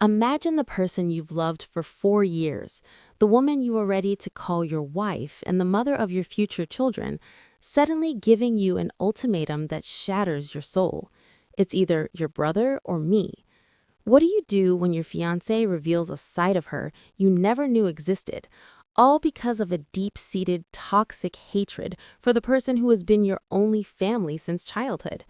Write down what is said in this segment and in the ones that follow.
Imagine the person you've loved for 4 years, the woman you are ready to call your wife and the mother of your future children, suddenly giving you an ultimatum that shatters your soul. It's either your brother or me. What do you do when your fiancé reveals a side of her you never knew existed, all because of a deep-seated toxic hatred for the person who has been your only family since childhood?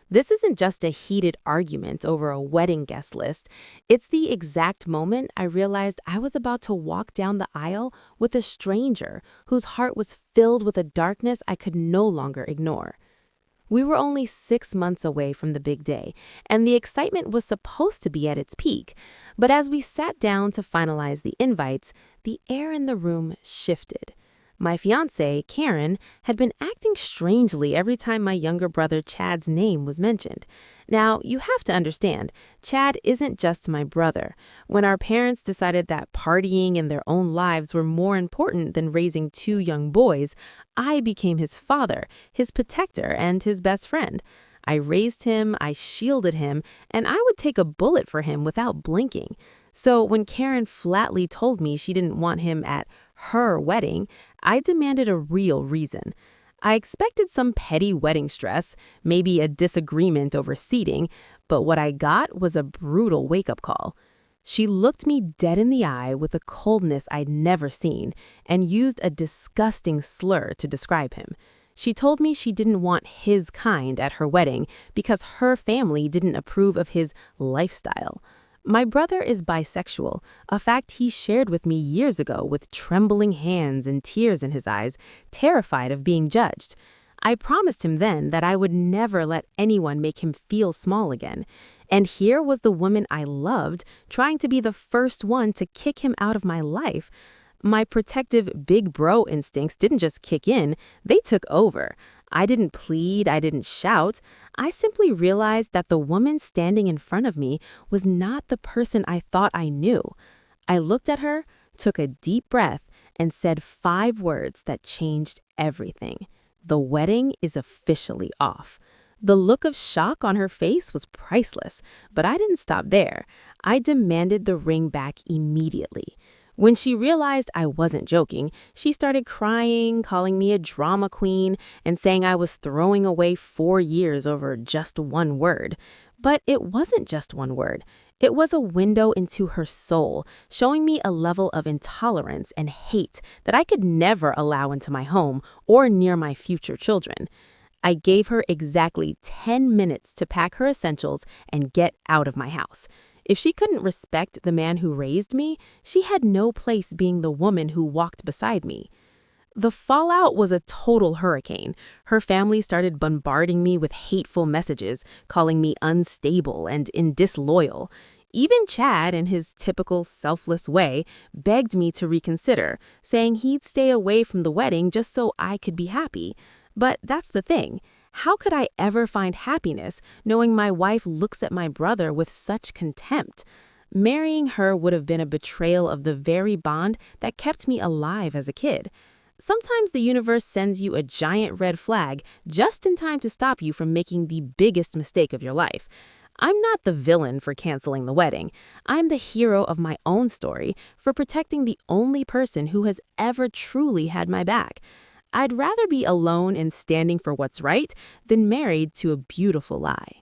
This isn't just a heated argument over a wedding guest list. It's the exact moment I realized I was about to walk down the aisle with a stranger whose heart was filled with a darkness I could no longer ignore. We were only 6 months away from the big day, and the excitement was supposed to be at its peak. But as we sat down to finalize the invites, the air in the room shifted. My fiancé, Karen, had been acting strangely every time my younger brother Chad's name was mentioned. Now, you have to understand, Chad isn't just my brother. When our parents decided that partying and their own lives were more important than raising two young boys, I became his father, his protector, and his best friend. I raised him, I shielded him, and I would take a bullet for him without blinking. So when Karen flatly told me she didn't want him at her wedding, I demanded a real reason. I expected some petty wedding stress, maybe a disagreement over seating, but what I got was a brutal wake-up call. She looked me dead in the eye with a coldness I'd never seen and used a disgusting slur to describe him. She told me she didn't want his kind at her wedding because her family didn't approve of his lifestyle. My brother is bisexual, a fact he shared with me years ago with trembling hands and tears in his eyes, terrified of being judged. I promised him then that I would never let anyone make him feel small again. And here was the woman I loved trying to be the first one to kick him out of my life. My protective big bro instincts didn't just kick in, they took over. I didn't plead, I didn't shout. I simply realized that the woman standing in front of me was not the person I thought I knew. I looked at her, took a deep breath, and said 5 words that changed everything. The wedding is officially off. The look of shock on her face was priceless, but I didn't stop there. I demanded the ring back immediately. When she realized I wasn't joking, she started crying, calling me a drama queen, and saying I was throwing away 4 years over just one word. But it wasn't just one word. It was a window into her soul, showing me a level of intolerance and hate that I could never allow into my home or near my future children. I gave her exactly 10 minutes to pack her essentials and get out of my house. If she couldn't respect the man who raised me, she had no place being the woman who walked beside me. The fallout was a total hurricane. Her family started bombarding me with hateful messages, calling me unstable and disloyal. Even Chad, in his typical selfless way, begged me to reconsider, saying he'd stay away from the wedding just so I could be happy. But that's the thing. How could I ever find happiness knowing my wife looks at my brother with such contempt? Marrying her would have been a betrayal of the very bond that kept me alive as a kid. Sometimes the universe sends you a giant red flag just in time to stop you from making the biggest mistake of your life. I'm not the villain for canceling the wedding. I'm the hero of my own story for protecting the only person who has ever truly had my back. I'd rather be alone and standing for what's right than married to a beautiful lie.